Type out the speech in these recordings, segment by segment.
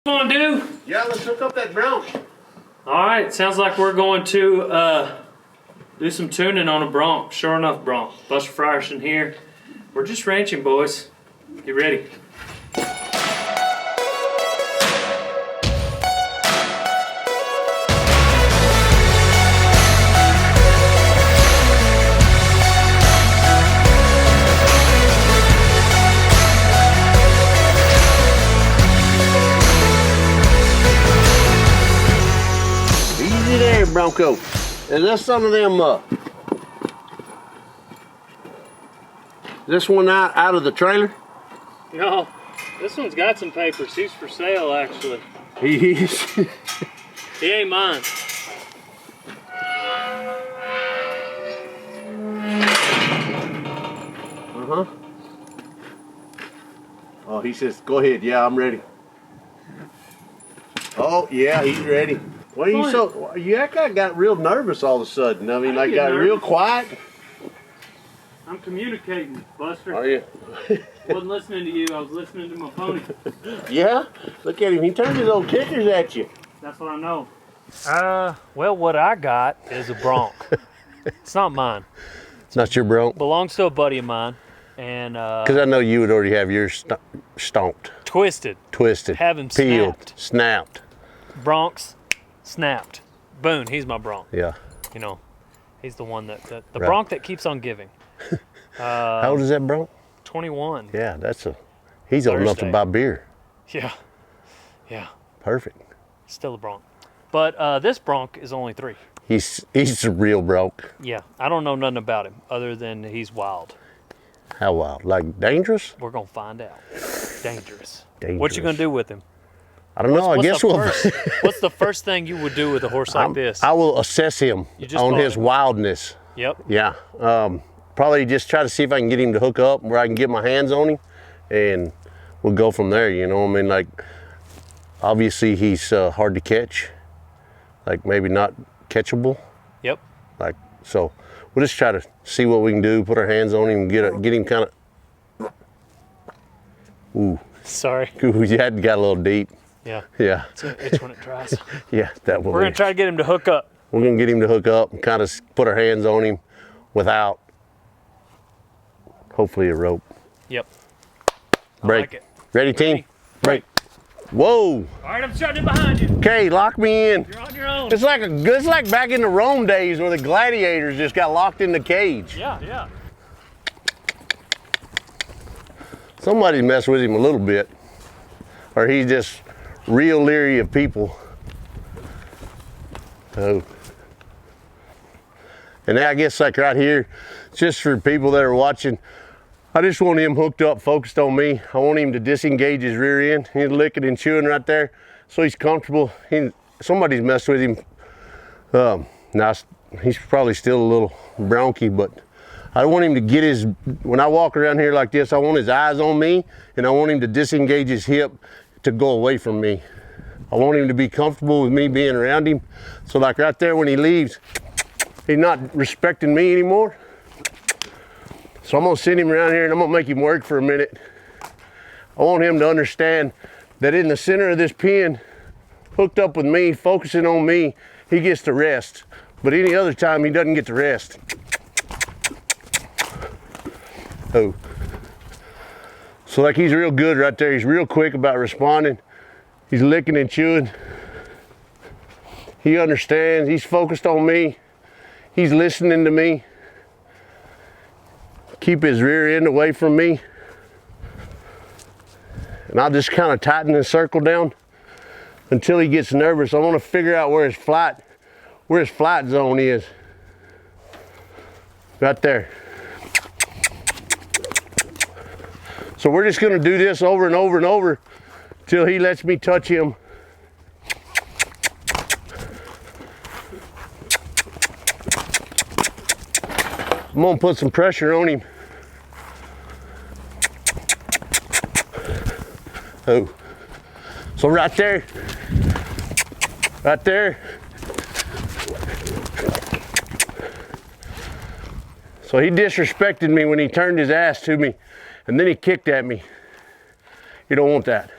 Want to do? Yeah, let's hook up that bronc. All right, sounds like we're going to do some tuning on a bronc. Sure enough, bronc. Buster Frierson here. We're just ranching, boys. Get ready. Easy there, Bronco. Is this some of them, this one out of the trailer? No, this one's got some papers. He's for sale, actually. He's He ain't mine. Uh-huh. Oh, he says, go ahead. Yeah, I'm ready. Oh, yeah, he's ready. Why are you so, you act like I got real nervous all of a sudden. I mean, like got real quiet. I'm communicating, Buster. Are you? Wasn't listening to you, I was listening to my pony. Yeah? Look at him. He turned his old kickers at you. That's what I know. Well, what I got is a bronc. It's not mine. It's not your bronc? Belongs to a buddy of mine. And because I know you would already have yours stomped. Twisted. Have him peeled, snapped. Broncs snapped. Boone, he's my bronc. Yeah. You know, he's the one that the bronc that keeps on giving. How old is that bronc? 21. Yeah, he's old enough to buy beer. Yeah. Yeah. Perfect. Still a bronc. But this bronc is only 3. He's a real bronc. Yeah. I don't know nothing about him other than he's wild. How wild? Like dangerous? We're going to find out. Dangerous. Dangerous. What you going to do with him? I don't know. I guess What's the first thing you would do with a horse like this? I will assess him on his wildness. Yep. Yeah. Probably just try to see if I can get him to hook up where I can get my hands on him, and we'll go from there. You know, I mean, like, obviously he's hard to catch, like maybe not catchable. Yep. Like, so we'll just try to see what we can do, put our hands on him, get him kind of. Ooh. Sorry. Ooh, you got a little deep. Yeah. Yeah. It's an itch when it tries. Yeah, that will. We're going to try to get him to hook up. We're going to get him to hook up and kind of put our hands on him without, hopefully, a rope. Yep. Break. I like it. Ready, team? Break. Whoa. All right, I'm shutting it behind you. Okay, lock me in. You're on your own. It's like back in the Rome days where the gladiators just got locked in the cage. Yeah, yeah. Somebody messed with him a little bit, or he's just real leery of people. Oh. And I guess like right here, just for people that are watching, I just want him hooked up, focused on me. I want him to disengage his rear end. He's licking and chewing right there, so he's comfortable. Somebody's messed with him. Now he's probably still a little bronky, but I want him to get when I walk around here like this, I want his eyes on me, and I want him to disengage his hip to go away from me. I want him to be comfortable with me being around him. So like right there when he leaves, he's not respecting me anymore. So I'm gonna send him around here and I'm gonna make him work for a minute. I want him to understand that in the center of this pen, hooked up with me, focusing on me, he gets to rest. But any other time, he doesn't get to rest. Oh. So like he's real good right there. He's real quick about responding. He's licking and chewing. He understands. He's focused on me. He's listening to me. Keep his rear end away from me. And I'll just kind of tighten the circle down until he gets nervous. I want to figure out where his flight zone is. Right there. So we're just going to do this over and over and over till he lets me touch him. I'm going to put some pressure on him. Oh. So right there. So he disrespected me when he turned his ass to me, and then he kicked at me. You don't want that.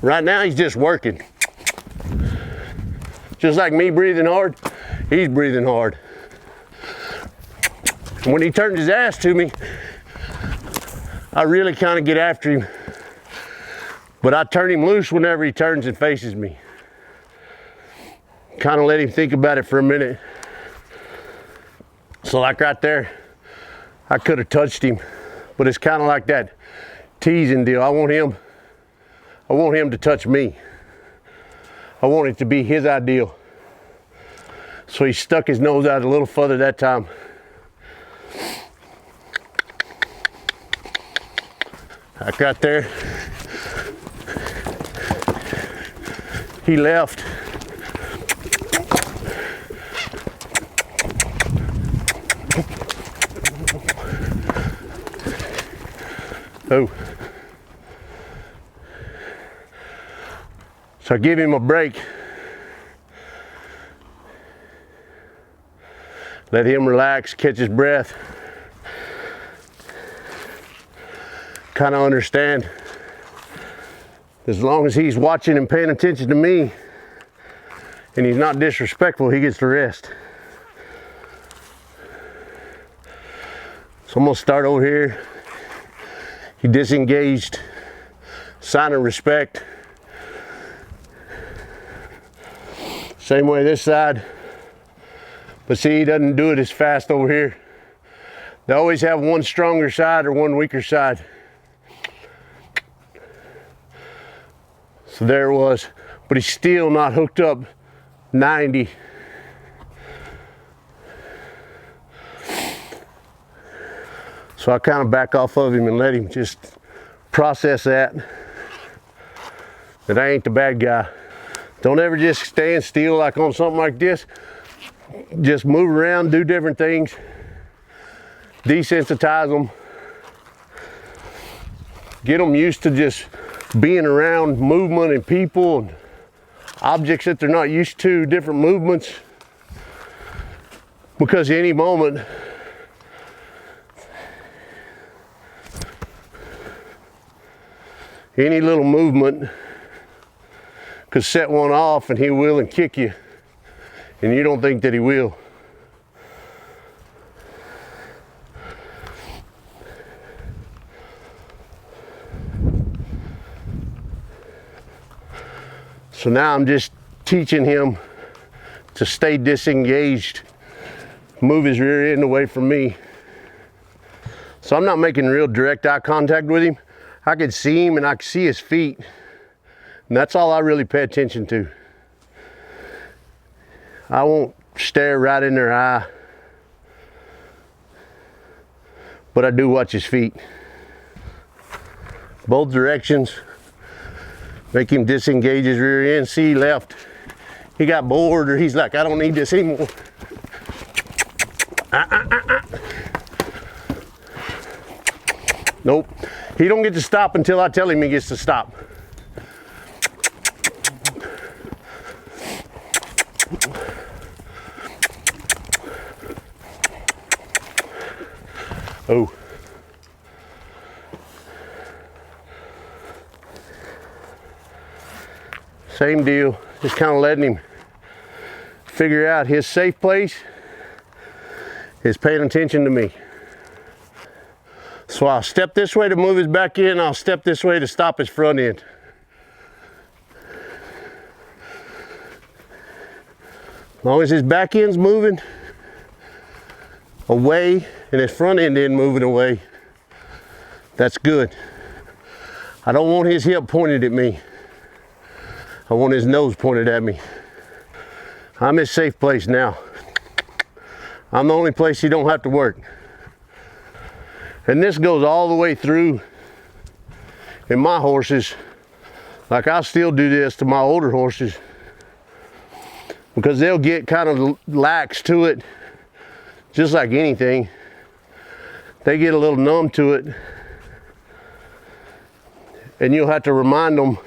Right now he's just working. Just like me breathing hard, he's breathing hard. And when he turns his ass to me, I really kind of get after him. But I turn him loose whenever he turns and faces me. Kind of let him think about it for a minute. So like right there, I could have touched him, but it's kind of like that teasing deal. I want him to touch me. I want it to be his ideal. So he stuck his nose out a little further that time. Like right there. He left. Oh. So I give him a break. Let him relax, catch his breath. Kind of understand. As long as he's watching and paying attention to me and he's not disrespectful, he gets the rest. So I'm gonna start over here. He disengaged, sign of respect. Same way this side. But see, he doesn't do it as fast over here. They always have one stronger side or one weaker side. So there it was, but he's still not hooked up 90. So I kind of back off of him and let him just process that I ain't the bad guy. Don't ever just stand still like on something like this. Just move around, do different things, desensitize them, get them used to just being around movement and people and objects that they're not used to, different movements. Because any moment, any little movement could set one off and he will and kick you, and you don't think that he will. So now I'm just teaching him to stay disengaged, move his rear end away from me. So I'm not making real direct eye contact with him. I can see him and I can see his feet. And that's all I really pay attention to. I won't stare right in their eye, but I do watch his feet. Both directions. Make him disengage his rear end. See, he left. He got bored, or he's like, I don't need this anymore. Nope. He don't get to stop until I tell him he gets to stop. Oh. Same deal, just kind of letting him figure out his safe place is paying attention to me. So I'll step this way to move his back end, I'll step this way to stop his front end. As long as his back end's moving away and his front end isn't moving away, that's good. I don't want his hip pointed at me. I want his nose pointed at me. I'm his safe place now. I'm the only place he don't have to work. And this goes all the way through in my horses. Like I still do this to my older horses because they'll get kind of lax to it, just like anything. They get a little numb to it, and you'll have to remind them.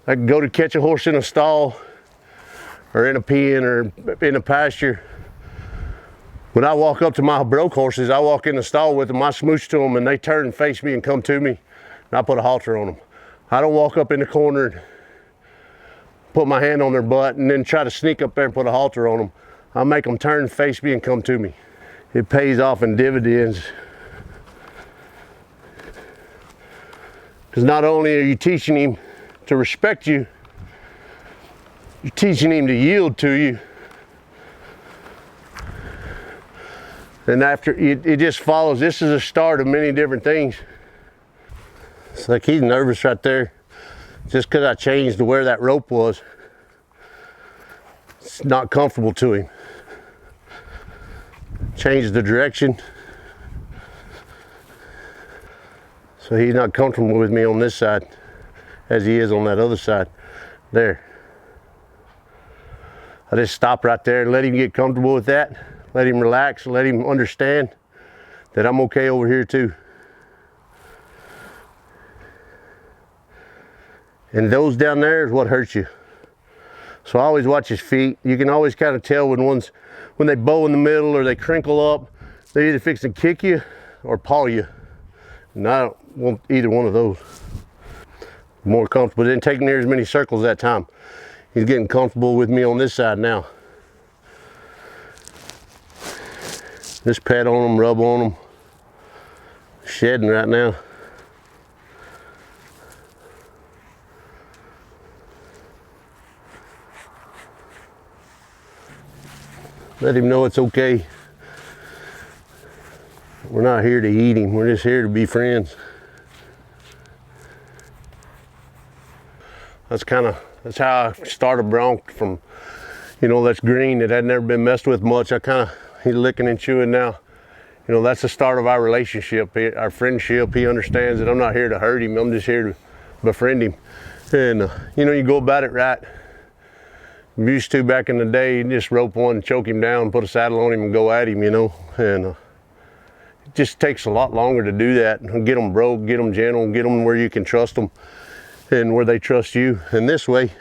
I can go to catch a horse in a stall or in a pen or in a pasture. When I walk up to my broke horses, I walk in the stall with them, I smooch to them and they turn and face me and come to me, and I put a halter on them. I don't walk up in the corner and put my hand on their butt and then try to sneak up there and put a halter on them. I make them turn, face me, and come to me. It pays off in dividends. Because not only are you teaching him to respect you, you're teaching him to yield to you. And after, it just follows. This is a start of many different things. It's like he's nervous right there. Just because I changed to where that rope was. It's not comfortable to him. Changed the direction. So he's not comfortable with me on this side as he is on that other side. There. I just stop right there and let him get comfortable with that. Let him relax, let him understand that I'm okay over here too. And those down there is what hurts you. So I always watch his feet. You can always kind of tell when they bow in the middle or they crinkle up, they're either fixing to kick you or paw you. And I don't want either one of those. More comfortable. Didn't take near as many circles that time. He's getting comfortable with me on this side now. Just pat on them, rub on them. Shedding right now. Let him know it's okay. We're not here to eat him, we're just here to be friends. That's how I start a bronc from, that's green that had never been messed with much. He's licking and chewing now. That's the start of our relationship, our friendship. He understands that I'm not here to hurt him, I'm just here to befriend him. And you go about it right. Used to back in the day, you just rope one, choke him down, put a saddle on him and go at him, and it just takes a lot longer to do that. Get them broke, get them gentle, get them where you can trust them and where they trust you. And this way,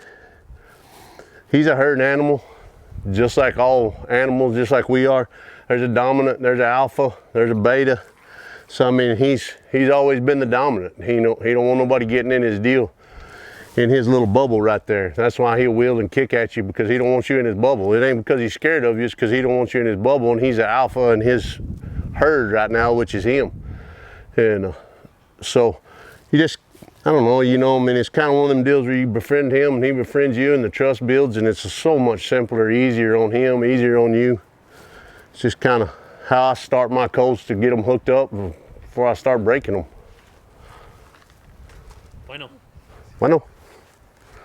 he's a herd animal, just like all animals, just like we are. There's a dominant, there's an alpha, there's a beta. So I mean, he's always been the dominant. He don't want nobody getting in his deal, in his little bubble right there. That's why he'll wheel and kick at you, because he don't want you in his bubble. It ain't because he's scared of you, it's because he don't want you in his bubble, and he's an alpha in his herd right now, which is him. And so you just, I don't know, I mean, it's kind of one of them deals where you befriend him and he befriends you, and the trust builds, and it's so much simpler, easier on him, easier on you. It's just kind of how I start my colts to get them hooked up before I start breaking them. Bueno. Bueno.